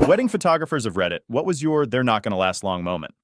Wedding photographers of Reddit, what was your they're not gonna last long moment?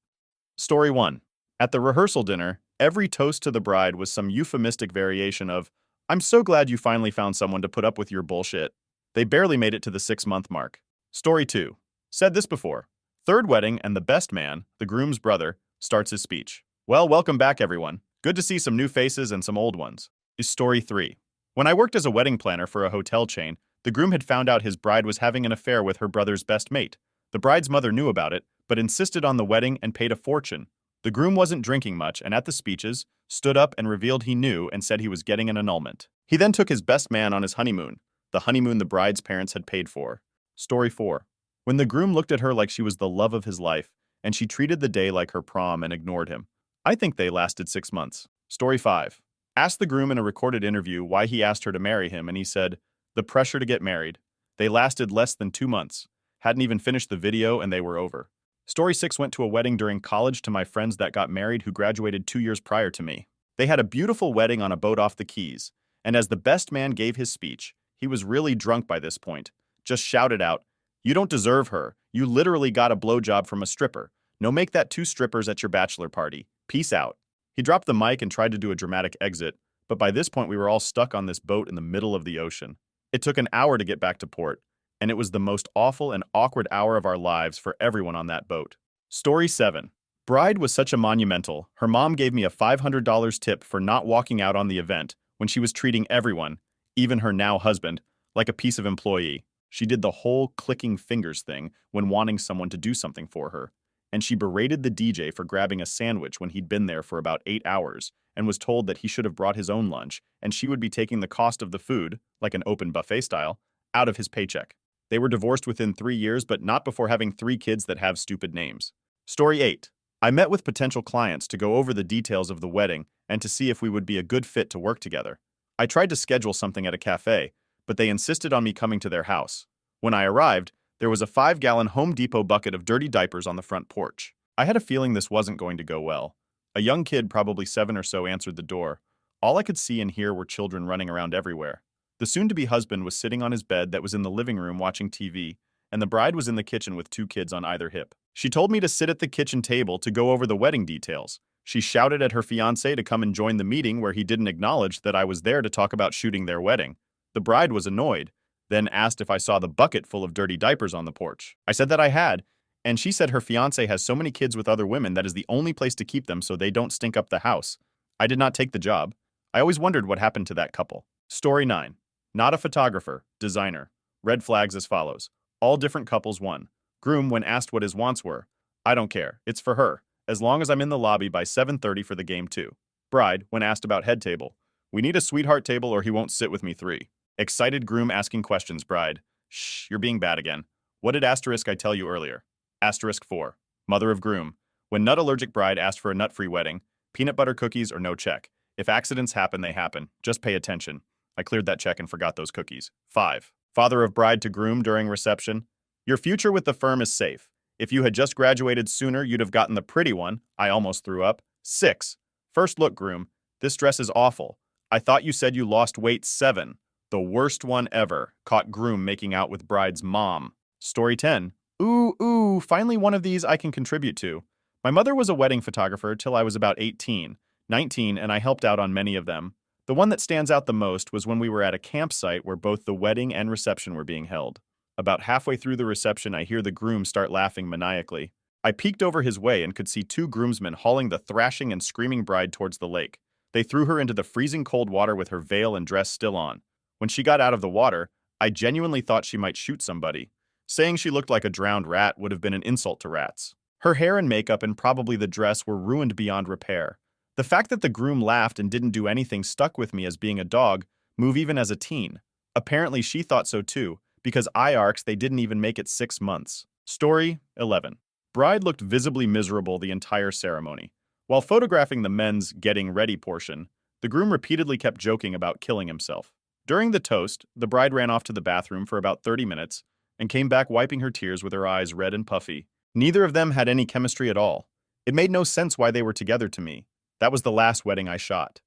Story 1. At the rehearsal dinner, every toast to the bride was some euphemistic variation of, I'm so glad you finally found someone to put up with your bullshit. They barely made it to the 6-month mark. Story 2. Said this before. Third wedding and the best man, the groom's brother, starts his speech. Well, welcome back everyone. Good to see some new faces and some old ones. Is Story 3. When I worked as a wedding planner for a hotel chain, the groom had found out his bride was having an affair with her brother's best mate. The bride's mother knew about it, but insisted on the wedding and paid a fortune. The groom wasn't drinking much and at the speeches, stood up and revealed he knew and said he was getting an annulment. He then took his best man on his honeymoon, the honeymoon the bride's parents had paid for. Story 4. When the groom looked at her like she was the love of his life, and she treated the day like her prom and ignored him. I think they lasted 6 months. Story 5. Asked the groom in a recorded interview why he asked her to marry him, and he said, the pressure to get married. They lasted less than 2 months. Hadn't even finished the video and they were over. Story 6 went to a wedding during college to my friends that got married who graduated 2 years prior to me. They had a beautiful wedding on a boat off the Keys, and as the best man gave his speech, he was really drunk by this point, just shouted out, you don't deserve her. You literally got a blowjob from a stripper. No, make that 2 strippers at your bachelor party. Peace out. He dropped the mic and tried to do a dramatic exit, but by this point we were all stuck on this boat in the middle of the ocean. It took an hour to get back to port, and it was the most awful and awkward hour of our lives for everyone on that boat. Story 7. Bride was such a monumental, her mom gave me a $500 tip for not walking out on the event when she was treating everyone, even her now husband, like a piece of employee. She did the whole clicking fingers thing when wanting someone to do something for her. And she berated the DJ for grabbing a sandwich when he'd been there for about 8 hours and was told that he should have brought his own lunch and she would be taking the cost of the food, like an open buffet style, out of his paycheck. They were divorced within 3 years, but not before having 3 kids that have stupid names. Story 8. I met with potential clients to go over the details of the wedding and to see if we would be a good fit to work together. I tried to schedule something at a cafe, but they insisted on me coming to their house. When I arrived, there was a 5-gallon Home Depot bucket of dirty diapers on the front porch. I had a feeling this wasn't going to go well. A young kid, probably 7 or so, answered the door. All I could see and hear were children running around everywhere. The soon-to-be husband was sitting on his bed that was in the living room watching TV, and the bride was in the kitchen with 2 kids on either hip. She told me to sit at the kitchen table to go over the wedding details. She shouted at her fiancé to come and join the meeting where he didn't acknowledge that I was there to talk about shooting their wedding. The bride was annoyed, then asked if I saw the bucket full of dirty diapers on the porch. I said that I had, and she said her fiancé has so many kids with other women that is the only place to keep them so they don't stink up the house. I did not take the job. I always wondered what happened to that couple. Story 9. Not a photographer, designer. Red flags as follows. All different couples 1. Groom, when asked what his wants were. I don't care. It's for her. As long as I'm in the lobby by 7:30 for the game 2. Bride, when asked about head table. We need a sweetheart table or he won't sit with me 3. Excited groom asking questions, bride. Shh, you're being bad again. What did asterisk I tell you earlier? Asterisk 4. Mother of groom. When nut-allergic bride asked for a nut-free wedding, peanut butter cookies or no check. If accidents happen, they happen. Just pay attention. I cleared that check and forgot those cookies. 5. Father of bride to groom during reception. Your future with the firm is safe. If you had just graduated sooner, you'd have gotten the pretty one. I almost threw up. 6. First look, groom. This dress is awful. I thought you said you lost weight. 7. The worst one ever. Caught groom making out with bride's mom. Story 10. Ooh, finally one of these I can contribute to. My mother was a wedding photographer till I was about 18, 19, and I helped out on many of them. The one that stands out the most was when we were at a campsite where both the wedding and reception were being held. About halfway through the reception, I hear the groom start laughing maniacally. I peeked over his way and could see 2 groomsmen hauling the thrashing and screaming bride towards the lake. They threw her into the freezing cold water with her veil and dress still on. When she got out of the water, I genuinely thought she might shoot somebody. Saying she looked like a drowned rat would have been an insult to rats. Her hair and makeup and probably the dress were ruined beyond repair. The fact that the groom laughed and didn't do anything stuck with me as being a dog move even as a teen. Apparently she thought so too, because IARCs they didn't even make it 6 months. Story 11. Bride looked visibly miserable the entire ceremony. While photographing the men's getting ready portion, the groom repeatedly kept joking about killing himself. During the toast, the bride ran off to the bathroom for about 30 minutes and came back wiping her tears with her eyes red and puffy. Neither of them had any chemistry at all. It made no sense why they were together to me. That was the last wedding I shot.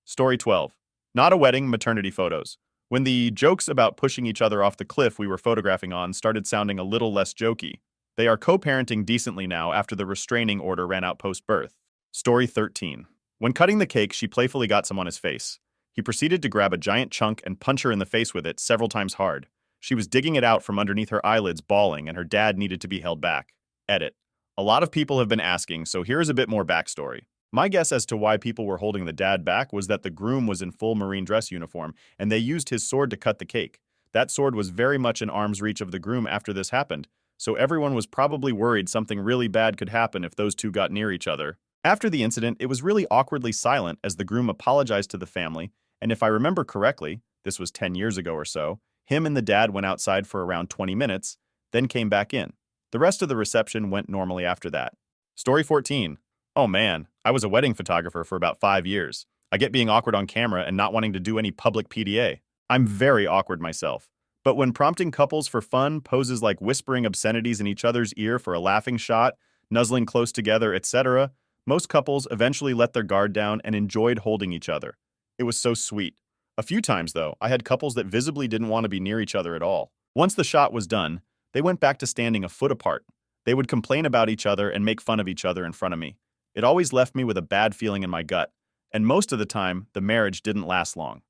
Story 12. Not a wedding, maternity photos. when the jokes about pushing each other off the cliff we were photographing on started sounding a little less jokey. They are co-parenting decently now after the restraining order ran out post-birth. Story 13. When cutting the cake, she playfully got some on his face. He proceeded to grab a giant chunk and punch her in the face with it several times hard. She was digging it out from underneath her eyelids, bawling, and her dad needed to be held back. Edit. A lot of people have been asking, so here is a bit more backstory. My guess as to why people were holding the dad back was that the groom was in full marine dress uniform, and they used his sword to cut the cake. That sword was very much in arm's reach of the groom after this happened, so everyone was probably worried something really bad could happen if those two got near each other. After the incident, it was really awkwardly silent as the groom apologized to the family, and if I remember correctly, this was 10 years ago or so, him and the dad went outside for around 20 minutes, then came back in. The rest of the reception went normally after that. Story 14. Oh man, I was a wedding photographer for about 5 years. I get being awkward on camera and not wanting to do any public PDA. I'm very awkward myself. But when prompting couples for fun, poses like whispering obscenities in each other's ear for a laughing shot, nuzzling close together, etc., most couples eventually let their guard down and enjoyed holding each other. It was so sweet. A few times, though, I had couples that visibly didn't want to be near each other at all. Once the shot was done, they went back to standing a foot apart. They would complain about each other and make fun of each other in front of me. It always left me with a bad feeling in my gut, and most of the time, the marriage didn't last long.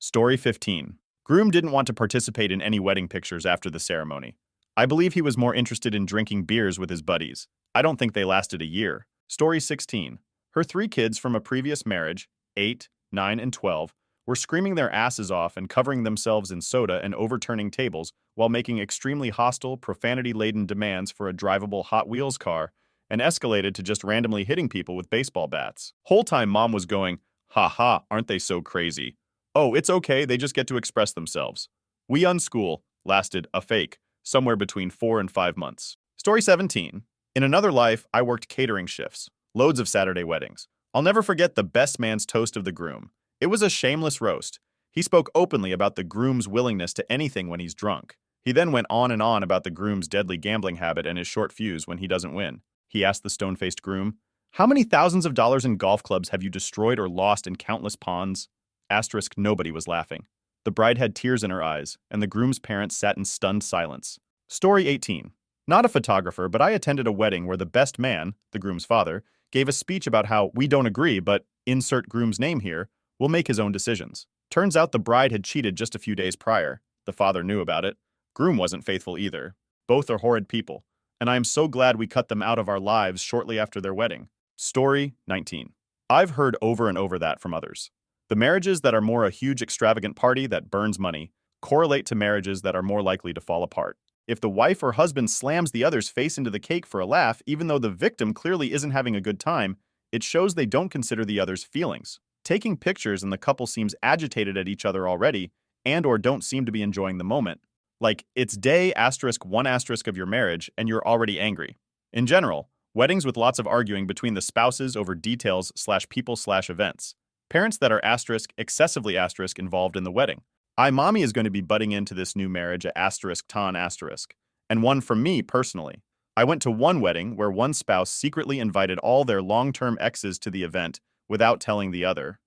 Story 15. Groom didn't want to participate in any wedding pictures after the ceremony. I believe he was more interested in drinking beers with his buddies. I don't think they lasted a year. Story 16. Her 3 kids from a previous marriage, 8, 9, and 12, were screaming their asses off and covering themselves in soda and overturning tables while making extremely hostile, profanity-laden demands for a drivable Hot Wheels car, and escalated to just randomly hitting people with baseball bats. Whole time mom was going, "Ha ha, aren't they so crazy? Oh, it's okay, they just get to express themselves." We Unschool lasted a fake, somewhere between 4 and 5 months. Story 17. In another life, I worked catering shifts. Loads of Saturday weddings. I'll never forget the best man's toast of the groom. It was a shameless roast. He spoke openly about the groom's willingness to anything when he's drunk. He then went on and on about the groom's deadly gambling habit and his short fuse when he doesn't win. He asked the stone-faced groom, "How many thousands of dollars in golf clubs have you destroyed or lost in countless ponds?" Asterisk, nobody was laughing. The bride had tears in her eyes, and the groom's parents sat in stunned silence. Story 18. Not a photographer, but I attended a wedding where the best man, the groom's father, gave a speech about how we don't agree, but insert groom's name here, will make his own decisions. Turns out the bride had cheated just a few days prior. The father knew about it. Groom wasn't faithful either. Both are horrid people, and I am so glad we cut them out of our lives shortly after their wedding. Story 19. I've heard over and over that from others. The marriages that are more a huge extravagant party that burns money correlate to marriages that are more likely to fall apart. If the wife or husband slams the other's face into the cake for a laugh, even though the victim clearly isn't having a good time, it shows they don't consider the other's feelings. Taking pictures and the couple seems agitated at each other already and or don't seem to be enjoying the moment. Like, it's day *1* of your marriage and you're already angry. In general, weddings with lots of arguing between the spouses over details/people/events. Parents that are excessively involved in the wedding. Mommy is going to be butting into this new marriage at *ton*, and one from me personally. I went to one wedding where one spouse secretly invited all their long-term exes to the event without telling the other.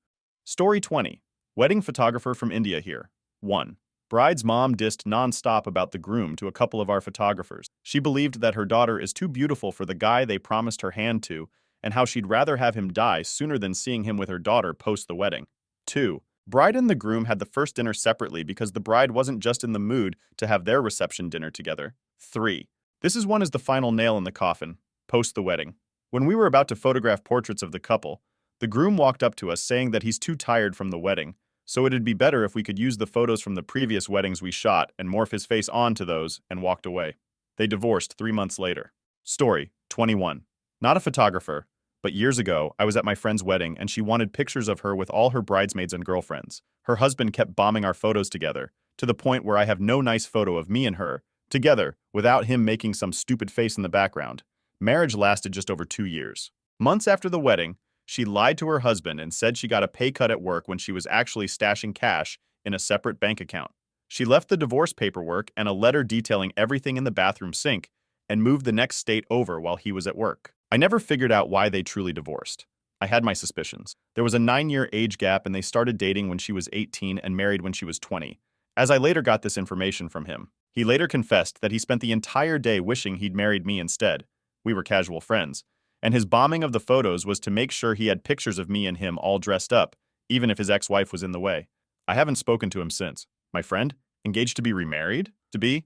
Story 20. Wedding photographer from India here. 1. Bride's mom dissed non-stop about the groom to a couple of our photographers. She believed that her daughter is too beautiful for the guy they promised her hand to, and how she'd rather have him die sooner than seeing him with her daughter post the wedding. 2. Bride and the groom had the first dinner separately because the bride wasn't just in the mood to have their reception dinner together. 3. This is one as the final nail in the coffin, post the wedding. When we were about to photograph portraits of the couple, the groom walked up to us saying that he's too tired from the wedding, so it'd be better if we could use the photos from the previous weddings we shot and morph his face onto those, and walked away. They divorced 3 months later. Story 21. Not a photographer, but years ago, I was at my friend's wedding and she wanted pictures of her with all her bridesmaids and girlfriends. Her husband kept bombing our photos together, to the point where I have no nice photo of me and her, together, without him making some stupid face in the background. Marriage lasted just over 2 years. Months after the wedding, she lied to her husband and said she got a pay cut at work when she was actually stashing cash in a separate bank account. She left the divorce paperwork and a letter detailing everything in the bathroom sink and moved the next state over while he was at work. I never figured out why they truly divorced. I had my suspicions. There was a 9-year age gap and they started dating when she was 18 and married when she was 20. As I later got this information from him, he later confessed that he spent the entire day wishing he'd married me instead. We were casual friends, and his bombing of the photos was to make sure he had pictures of me and him all dressed up, even if his ex-wife was in the way. I haven't spoken to him since. My friend? Engaged to be remarried? To be?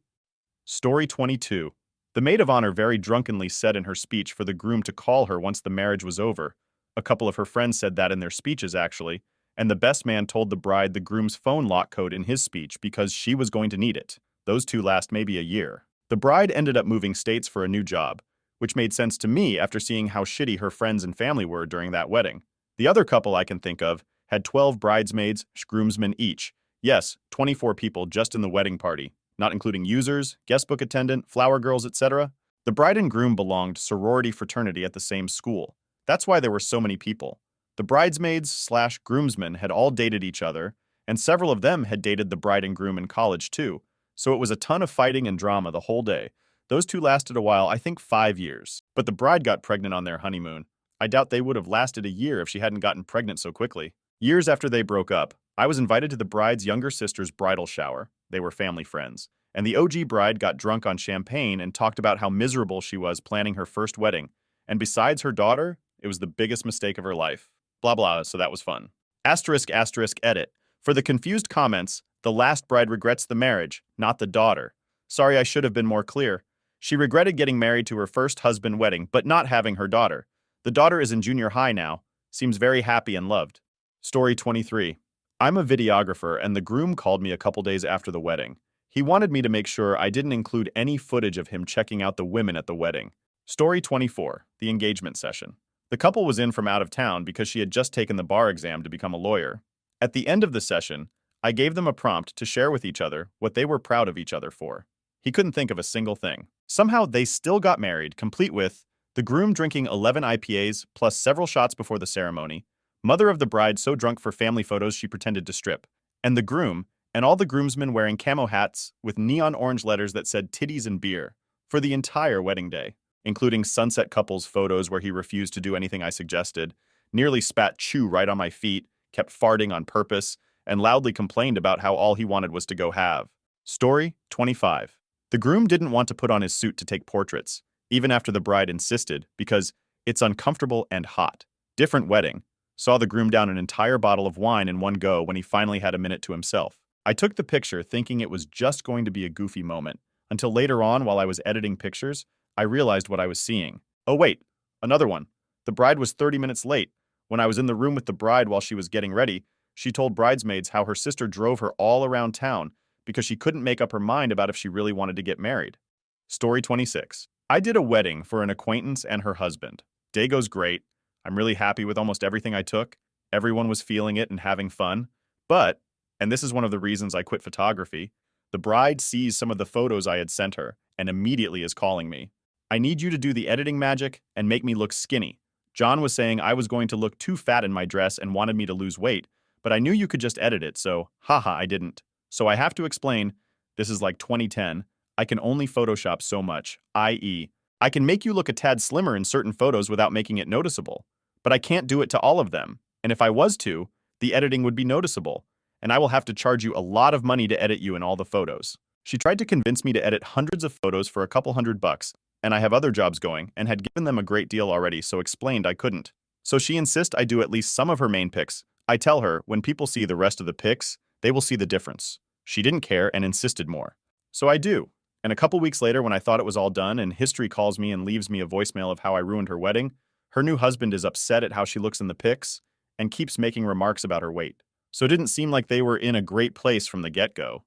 Story 22. The maid of honor very drunkenly said in her speech for the groom to call her once the marriage was over. A couple of her friends said that in their speeches, actually, and the best man told the bride the groom's phone lock code in his speech because she was going to need it. Those two last maybe a year. The bride ended up moving states for a new job, which made sense to me after seeing how shitty her friends and family were during that wedding. The other couple I can think of had 12 bridesmaids, groomsmen each. Yes, 24 people just in the wedding party, not including users, guest book attendant, flower girls, etc. The bride and groom belonged sorority fraternity at the same school. That's why there were so many people. The bridesmaids/groomsmen had all dated each other, and several of them had dated the bride and groom in college too, so it was a ton of fighting and drama the whole day. Those two lasted a while, I think 5 years. But the bride got pregnant on their honeymoon. I doubt they would have lasted a year if she hadn't gotten pregnant so quickly. Years after they broke up, I was invited to the bride's younger sister's bridal shower. They were family friends. And the OG bride got drunk on champagne and talked about how miserable she was planning her first wedding. And besides her daughter, it was the biggest mistake of her life. Blah blah, so that was fun. **edit. For the confused comments, the last bride regrets the marriage, not the daughter. Sorry, I should have been more clear. She regretted getting married to her first husband wedding, but not having her daughter. The daughter is in junior high now, seems very happy and loved. Story 23. I'm a videographer and the groom called me a couple days after the wedding. He wanted me to make sure I didn't include any footage of him checking out the women at the wedding. Story 24. The engagement session. The couple was in from out of town because she had just taken the bar exam to become a lawyer. At the end of the session, I gave them a prompt to share with each other what they were proud of each other for. He couldn't think of a single thing. Somehow they still got married, complete with the groom drinking 11 IPAs plus several shots before the ceremony, mother of the bride so drunk for family photos she pretended to strip, and the groom and all the groomsmen wearing camo hats with neon orange letters that said titties and beer for the entire wedding day, including sunset couples photos where he refused to do anything I suggested, nearly spat chew right on my feet, kept farting on purpose, and loudly complained about how all he wanted was to go have. Story 25. The groom didn't want to put on his suit to take portraits, even after the bride insisted, because it's uncomfortable and hot. Different wedding. Saw the groom down an entire bottle of wine in one go when he finally had a minute to himself. I took the picture thinking it was just going to be a goofy moment, until later on while I was editing pictures, I realized what I was seeing. Oh wait, another one. The bride was 30 minutes late. When I was in the room with the bride while she was getting ready, she told bridesmaids how her sister drove her all around town because she couldn't make up her mind about if she really wanted to get married. Story 26. I did a wedding for an acquaintance and her husband. Day goes great. I'm really happy with almost everything I took. Everyone was feeling it and having fun. But, and this is one of the reasons I quit photography, the bride sees some of the photos I had sent her and immediately is calling me. I need you to do the editing magic and make me look skinny. John was saying I was going to look too fat in my dress and wanted me to lose weight, but I knew you could just edit it, so haha, I didn't. So I have to explain, this is like 2010, I can only Photoshop so much, i.e., I can make you look a tad slimmer in certain photos without making it noticeable, but I can't do it to all of them, and if I was to, the editing would be noticeable, and I will have to charge you a lot of money to edit you in all the photos. She tried to convince me to edit hundreds of photos for a couple $100, and I have other jobs going, and had given them a great deal already, so explained I couldn't. So she insists I do at least some of her main pics. I tell her, when people see the rest of the pics, they will see the difference. She didn't care and insisted more. So I do. And a couple weeks later, when I thought it was all done and history calls me and leaves me a voicemail of how I ruined her wedding, her new husband is upset at how she looks in the pics and keeps making remarks about her weight. So it didn't seem like they were in a great place from the get-go.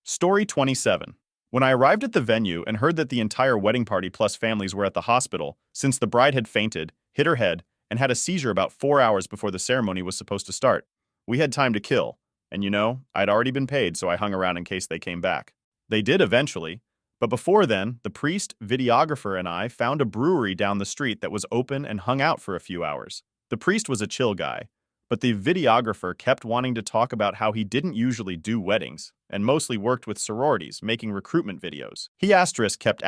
Story 27. When I arrived at the venue and heard that the entire wedding party plus families were at the hospital, since the bride had fainted, hit her head, and had a seizure about 4 hours before the ceremony was supposed to start, we had time to kill. And you know, I'd already been paid, so I hung around in case they came back. They did eventually, but before then, the priest, videographer, and I found a brewery down the street that was open and hung out for a few hours. The priest was a chill guy, but the videographer kept wanting to talk about how he didn't usually do weddings, and mostly worked with sororities, making recruitment videos. He kept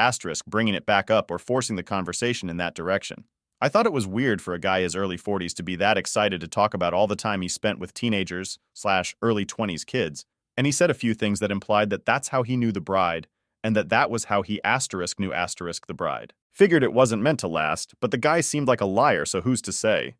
bringing it back up or forcing the conversation in that direction. I thought it was weird for a guy his early 40s to be that excited to talk about all the time he spent with teenagers/early 20s kids, And he said a few things that implied that that's how he knew the bride, and that was how he knew the bride. Figured it wasn't meant to last, but the guy seemed like a liar, so who's to say?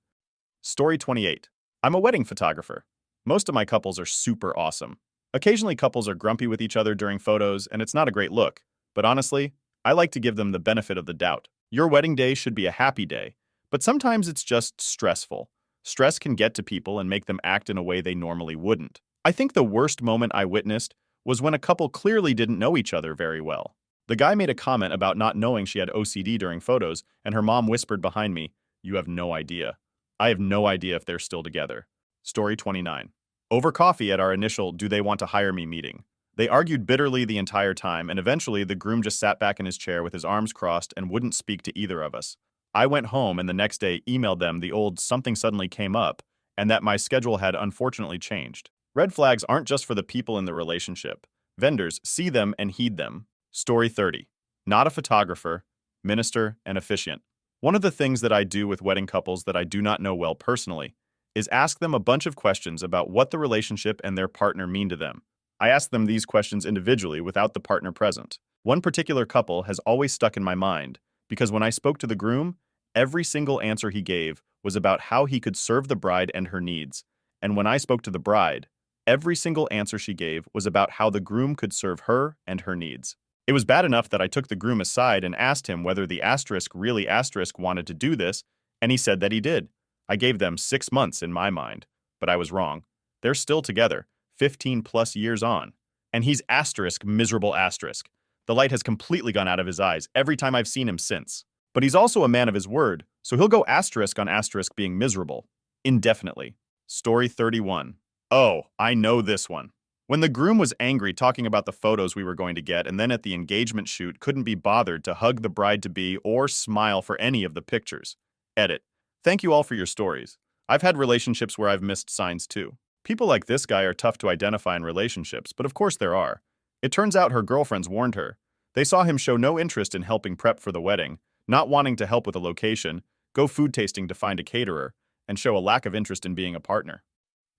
Story 28. I'm a wedding photographer. Most of my couples are super awesome. Occasionally couples are grumpy with each other during photos, and it's not a great look. But honestly, I like to give them the benefit of the doubt. Your wedding day should be a happy day, but sometimes it's just stressful. Stress can get to people and make them act in a way they normally wouldn't. I think the worst moment I witnessed was when a couple clearly didn't know each other very well. The guy made a comment about not knowing she had OCD during photos, and her mom whispered behind me, "You have no idea." I have no idea if they're still together. Story 29. Over coffee at our initial "do they want to hire me" meeting. They argued bitterly the entire time, and eventually the groom just sat back in his chair with his arms crossed and wouldn't speak to either of us. I went home and the next day emailed them the old "something suddenly came up" and that my schedule had unfortunately changed. Red flags aren't just for the people in the relationship. Vendors see them and heed them. Story 30. Not a photographer, minister, and officiant. One of the things that I do with wedding couples that I do not know well personally is ask them a bunch of questions about what the relationship and their partner mean to them. I ask them these questions individually without the partner present. One particular couple has always stuck in my mind because when I spoke to the groom, every single answer he gave was about how he could serve the bride and her needs. And when I spoke to the bride, every single answer she gave was about how the groom could serve her and her needs. It was bad enough that I took the groom aside and asked him whether the asterisk really asterisk wanted to do this, and he said that he did. I gave them 6 months in my mind, but I was wrong. They're still together, 15 plus years on. And he's asterisk miserable asterisk. The light has completely gone out of his eyes every time I've seen him since. But he's also a man of his word, so he'll go asterisk on asterisk being miserable. Indefinitely. Story 31. Oh, I know this one. When the groom was angry talking about the photos we were going to get and then at the engagement shoot couldn't be bothered to hug the bride-to-be or smile for any of the pictures. Edit. Thank you all for your stories. I've had relationships where I've missed signs too. People like this guy are tough to identify in relationships, but of course there are. It turns out her girlfriends warned her. They saw him show no interest in helping prep for the wedding, not wanting to help with a location, go food tasting to find a caterer, and show a lack of interest in being a partner.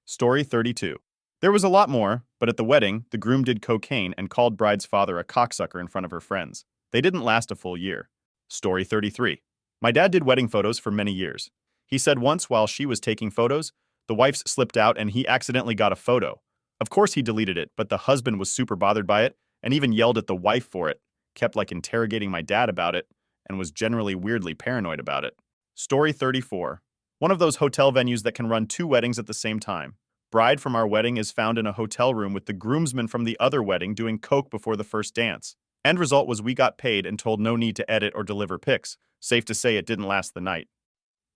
Story 32. There was a lot more, but at the wedding, the groom did cocaine and called bride's father a cocksucker in front of her friends. They didn't last a full year. Story 33. My dad did wedding photos for many years. He said once while she was taking photos, the wife's slipped out and he accidentally got a photo. Of course he deleted it, but the husband was super bothered by it and even yelled at the wife for it, kept interrogating my dad about it, and was generally weirdly paranoid about it. Story 34. One of those hotel venues that can run 2 weddings at the same time. Bride from our wedding is found in a hotel room with the groomsmen from the other wedding doing coke before the first dance. End result was we got paid and told no need to edit or deliver pics. Safe to say it didn't last the night.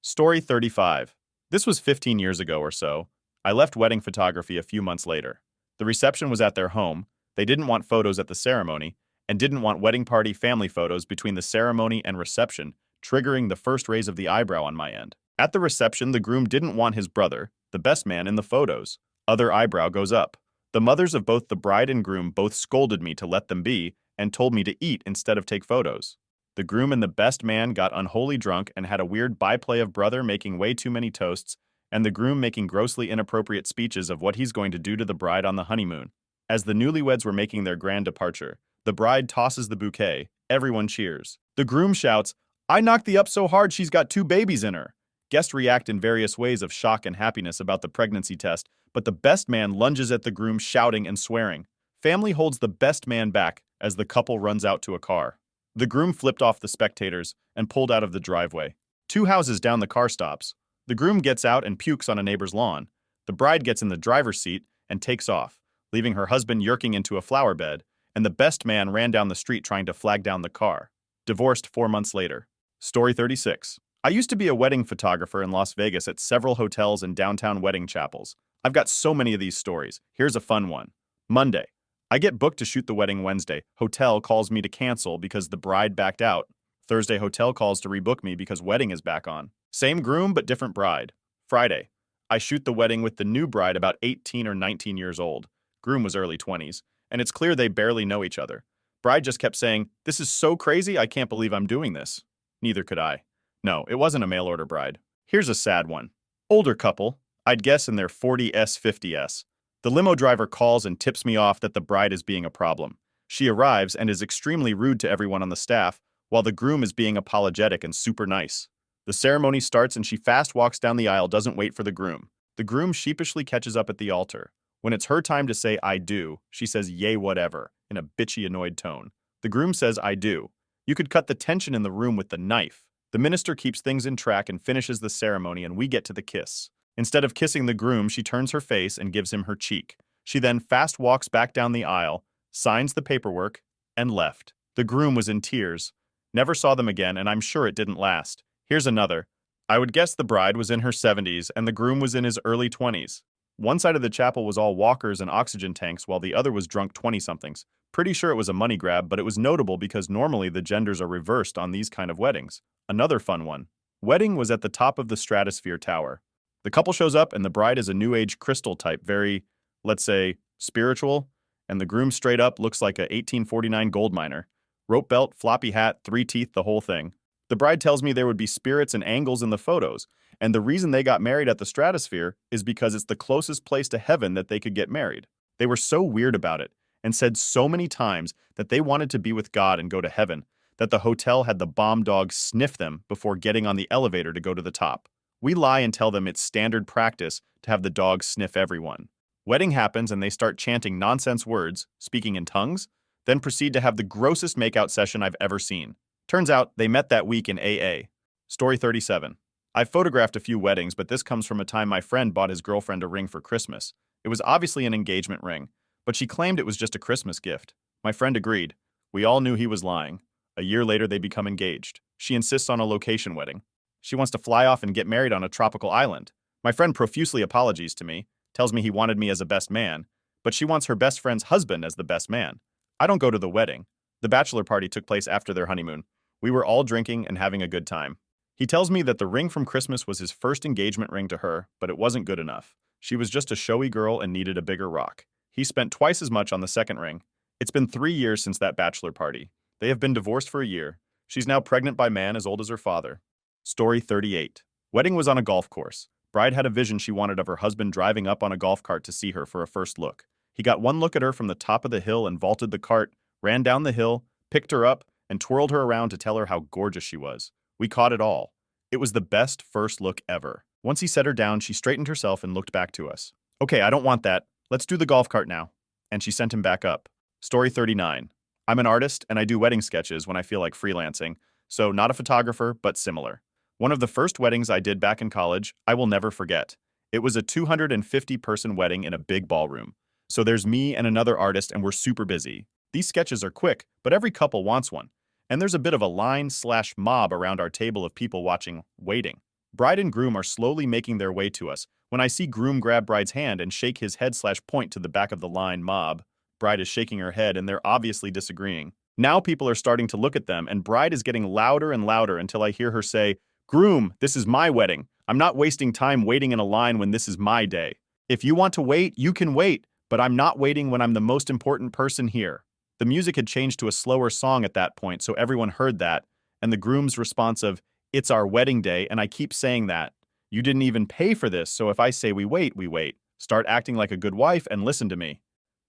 Story 35. This was 15 years ago or so. I left wedding photography a few months later. The reception was at their home, they didn't want photos at the ceremony, and didn't want wedding party family photos between the ceremony and reception, triggering the first raise of the eyebrow on my end. At the reception, the groom didn't want his brother, the best man, in the photos. Other eyebrow goes up. The mothers of both the bride and groom both scolded me to let them be and told me to eat instead of take photos. The groom and the best man got unholy drunk and had a weird byplay of brother making way too many toasts and the groom making grossly inappropriate speeches of what he's going to do to the bride on the honeymoon. As the newlyweds were making their grand departure, the bride tosses the bouquet. Everyone cheers. The groom shouts, "I knocked the up so hard she's got 2 babies in her." Guests react in various ways of shock and happiness about the pregnancy test, but the best man lunges at the groom shouting and swearing. Family holds the best man back as the couple runs out to a car. The groom flipped off the spectators and pulled out of the driveway. 2 houses down the car stops. The groom gets out and pukes on a neighbor's lawn. The bride gets in the driver's seat and takes off, leaving her husband yerking into a flower bed, and the best man ran down the street trying to flag down the car. Divorced 4 months later. Story 36. I used to be a wedding photographer in Las Vegas at several hotels and downtown wedding chapels. I've got so many of these stories. Here's a fun one. Monday. I get booked to shoot the wedding Wednesday. Hotel calls me to cancel because the bride backed out. Thursday, hotel calls to rebook me because wedding is back on. Same groom but different bride. Friday. I shoot the wedding with the new bride about 18 or 19 years old. Groom was early 20s, and it's clear they barely know each other. Bride just kept saying, "This is so crazy, I can't believe I'm doing this." Neither could I. No, it wasn't a mail-order bride. Here's a sad one. Older couple, I'd guess in their 40s, 50s. The limo driver calls and tips me off that the bride is being a problem. She arrives and is extremely rude to everyone on the staff, while the groom is being apologetic and super nice. The ceremony starts and she fast walks down the aisle, doesn't wait for the groom. The groom sheepishly catches up at the altar. When it's her time to say "I do," she says "yay whatever" in a bitchy annoyed tone. The groom says "I do." You could cut the tension in the room with the knife. The minister keeps things in track and finishes the ceremony, and we get to the kiss. Instead of kissing the groom, she turns her face and gives him her cheek. She then fast walks back down the aisle, signs the paperwork, and left. The groom was in tears. Never saw them again, and I'm sure it didn't last. Here's another. I would guess the bride was in her 70s and the groom was in his early 20s. One side of the chapel was all walkers and oxygen tanks while the other was drunk 20-somethings. Pretty sure it was a money grab, but it was notable because normally the genders are reversed on these kind of weddings. Another fun one. Wedding was at the top of the Stratosphere Tower. The couple shows up and the bride is a new age crystal type, very, let's say, spiritual, and the groom straight up looks like a 1849 gold miner. Rope belt, floppy hat, 3 teeth, the whole thing. The bride tells me there would be spirits and angles in the photos, and the reason they got married at the Stratosphere is because it's the closest place to heaven that they could get married. They were so weird about it, and said so many times that they wanted to be with God and go to heaven, that the hotel had the bomb dog sniff them before getting on the elevator to go to the top. We lie and tell them it's standard practice to have the dog sniff everyone. Wedding happens and they start chanting nonsense words, speaking in tongues, then proceed to have the grossest makeout session I've ever seen. Turns out they met that week in AA. Story 37. I've photographed a few weddings, but this comes from a time my friend bought his girlfriend a ring for Christmas. It was obviously an engagement ring, but she claimed it was just a Christmas gift. My friend agreed. We all knew he was lying. A year later, they become engaged. She insists on a location wedding. She wants to fly off and get married on a tropical island. My friend profusely apologizes to me, tells me he wanted me as a best man, but she wants her best friend's husband as the best man. I don't go to the wedding. The bachelor party took place after their honeymoon. We were all drinking and having a good time. He tells me that the ring from Christmas was his first engagement ring to her, but it wasn't good enough. She was just a showy girl and needed a bigger rock. He spent twice as much on the second ring. It's been 3 years since that bachelor party. They have been divorced for a year. She's now pregnant by man as old as her father. Story 38. Wedding was on a golf course. Bride had a vision she wanted of her husband driving up on a golf cart to see her for a first look. He got one look at her from the top of the hill and vaulted the cart, ran down the hill, picked her up, and twirled her around to tell her how gorgeous she was. We caught it all. It was the best first look ever. Once he set her down, she straightened herself and looked back to us. Okay, I don't want that. Let's do the golf cart now. And she sent him back up. Story 39. I'm an artist and I do wedding sketches when I feel like freelancing, so not a photographer, but similar. One of the first weddings I did back in college, I will never forget. It was a 250-person wedding in a big ballroom. So there's me and another artist and we're super busy. These sketches are quick, but every couple wants one. And there's a bit of a line/mob around our table of people watching, waiting. Bride and groom are slowly making their way to us. When I see groom grab bride's hand and shake his head/point to the back of the line mob, bride is shaking her head and they're obviously disagreeing. Now people are starting to look at them and bride is getting louder and louder until I hear her say, "Groom, this is my wedding. I'm not wasting time waiting in a line when this is my day. If you want to wait, you can wait, but I'm not waiting when I'm the most important person here." The music had changed to a slower song at that point, so everyone heard that, and the groom's response of, "It's our wedding day, and I keep saying that. You didn't even pay for this, so if I say we wait, we wait. Start acting like a good wife and listen to me."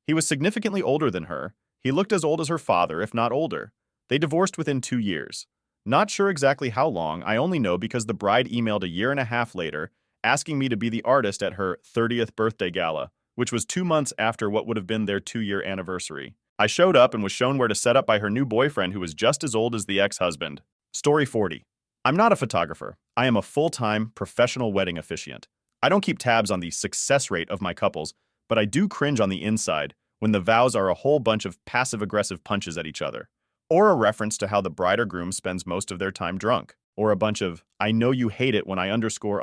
He was significantly older than her. He looked as old as her father, if not older. They divorced within 2 years. Not sure exactly how long, I only know because the bride emailed a year and a half later, asking me to be the artist at her 30th birthday gala, which was 2 months after what would have been their 2-year anniversary. I showed up and was shown where to set up by her new boyfriend who was just as old as the ex-husband. Story 40. I'm not a photographer. I am a full-time, professional wedding officiant. I don't keep tabs on the success rate of my couples, but I do cringe on the inside when the vows are a whole bunch of passive-aggressive punches at each other. Or a reference to how the bride or groom spends most of their time drunk. Or a bunch of, "I know you hate it when I underscore,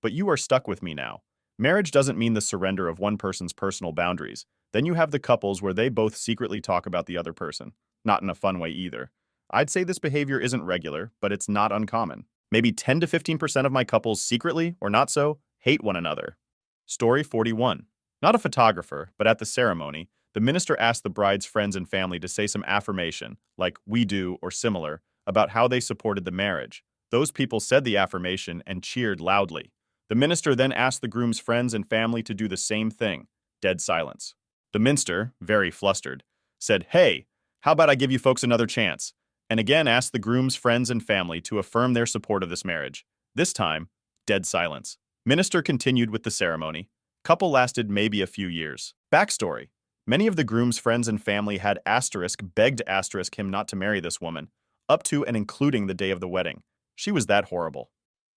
but you are stuck with me now." Marriage doesn't mean the surrender of one person's personal boundaries. Then you have the couples where they both secretly talk about the other person. Not in a fun way either. I'd say this behavior isn't regular, but it's not uncommon. Maybe 10 to 15% of my couples secretly, or not so, hate one another. Story 41. Not a photographer, but at the ceremony, the minister asked the bride's friends and family to say some affirmation, like "we do" or similar, about how they supported the marriage. Those people said the affirmation and cheered loudly. The minister then asked the groom's friends and family to do the same thing. Dead silence. The minister, very flustered, said, "Hey, how about I give you folks another chance?" And again asked the groom's friends and family to affirm their support of this marriage. This time, dead silence. Minister continued with the ceremony. Couple lasted maybe a few years. Backstory. Many of the groom's friends and family had begged him not to marry this woman, up to and including the day of the wedding. She was that horrible.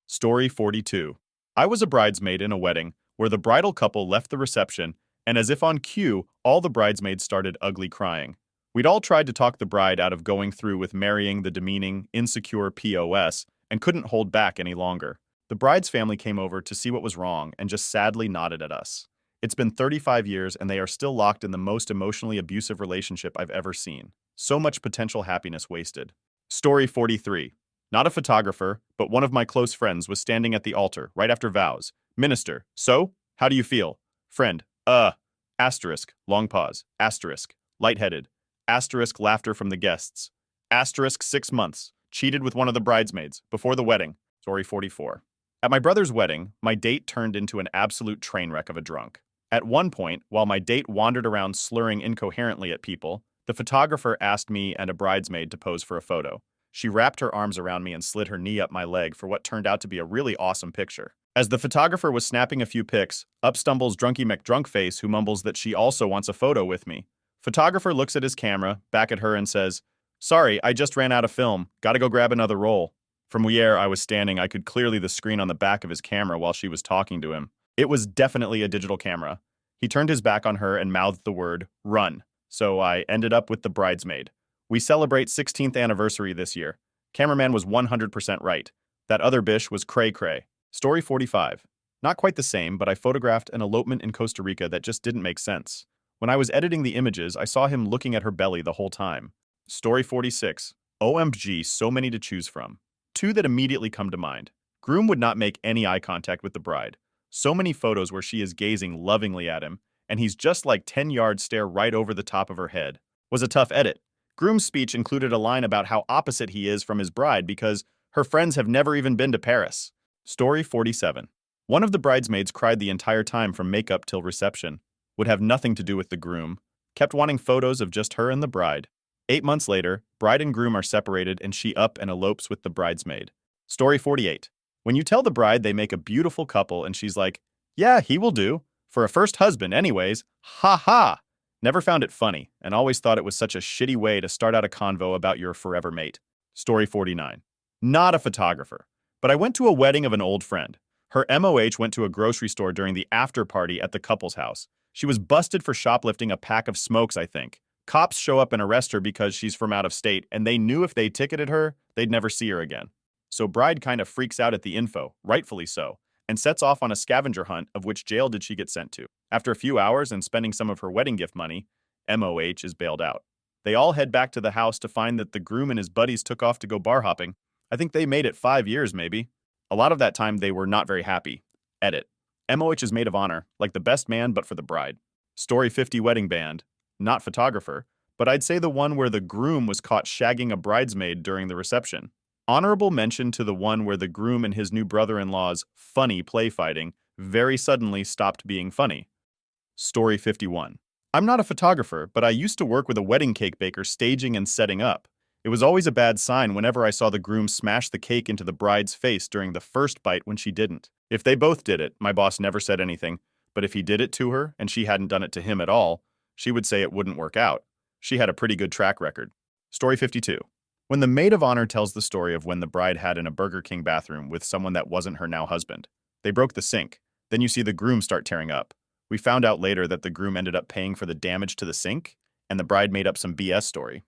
Story 42. I was a bridesmaid in a wedding where the bridal couple left the reception, and as if on cue, all the bridesmaids started ugly crying. We'd all tried to talk the bride out of going through with marrying the demeaning, insecure POS and couldn't hold back any longer. The bride's family came over to see what was wrong and just sadly nodded at us. It's been 35 years and they are still locked in the most emotionally abusive relationship I've ever seen. So much potential happiness wasted. Story 43. Not a photographer, but one of my close friends was standing at the altar right after vows. Minister, so? How do you feel? Friend, asterisk, long pause, asterisk, lightheaded, asterisk, laughter from the guests, asterisk, 6 months, cheated with one of the bridesmaids, before the wedding. Story 44. At my brother's wedding, my date turned into an absolute train wreck of a drunk. At one point, while my date wandered around slurring incoherently at people, the photographer asked me and a bridesmaid to pose for a photo. She wrapped her arms around me and slid her knee up my leg for what turned out to be a really awesome picture. As the photographer was snapping a few pics, up stumbles Drunky McDrunkface, who mumbles that she also wants a photo with me. Photographer looks at his camera, back at her, and says, "Sorry, I just ran out of film. Gotta go grab another roll." From where I was standing, I could clearly the screen on the back of his camera while she was talking to him. It was definitely a digital camera. He turned his back on her and mouthed the word, "Run." So I ended up with the bridesmaid. We celebrate 16th anniversary this year. Cameraman was 100% right. That other bish was cray-cray. Story 45. Not quite the same, but I photographed an elopement in Costa Rica that just didn't make sense. When I was editing the images, I saw him looking at her belly the whole time. Story 46. OMG, so many to choose from. Two that immediately come to mind. Groom would not make any eye contact with the bride. So many photos where she is gazing lovingly at him, and he's just like 10-yard stare right over the top of her head. Was a tough edit. Groom's speech included a line about how opposite he is from his bride because her friends have never even been to Paris. Story 47. One of the bridesmaids cried the entire time from makeup till reception. Would have nothing to do with the groom. Kept wanting photos of just her and the bride. 8 months later, bride and groom are separated and she up and elopes with the bridesmaid. Story 48. When you tell the bride they make a beautiful couple and she's like, "Yeah, he will do. For a first husband anyways. Ha ha." Never found it funny and always thought it was such a shitty way to start out a convo about your forever mate. Story 49. Not a photographer, but I went to a wedding of an old friend. Her MOH went to a grocery store during the after party at the couple's house. She was busted for shoplifting a pack of smokes, I think. Cops show up and arrest her because she's from out of state, and they knew if they ticketed her, they'd never see her again. So bride kind of freaks out at the info, rightfully so, and sets off on a scavenger hunt of which jail did she get sent to. After a few hours and spending some of her wedding gift money, MOH is bailed out. They all head back to the house to find that the groom and his buddies took off to go bar hopping. I think they made it 5 years, maybe. A lot of that time they were not very happy. Edit. MOH is maid of honor, like the best man but for the bride. Story 50 wedding band. Not photographer, but I'd say the one where the groom was caught shagging a bridesmaid during the reception. Honorable mention to the one where the groom and his new brother-in-law's funny play fighting very suddenly stopped being funny. Story 51. I'm not a photographer, but I used to work with a wedding cake baker staging and setting up. It was always a bad sign whenever I saw the groom smash the cake into the bride's face during the first bite when she didn't. If they both did it, my boss never said anything, but if he did it to her and she hadn't done it to him at all, she would say it wouldn't work out. She had a pretty good track record. Story 52. When the maid of honor tells the story of when the bride had in a Burger King bathroom with someone that wasn't her now husband. They broke the sink. Then you see the groom start tearing up. We found out later that the groom ended up paying for the damage to the sink, and the bride made up some BS story.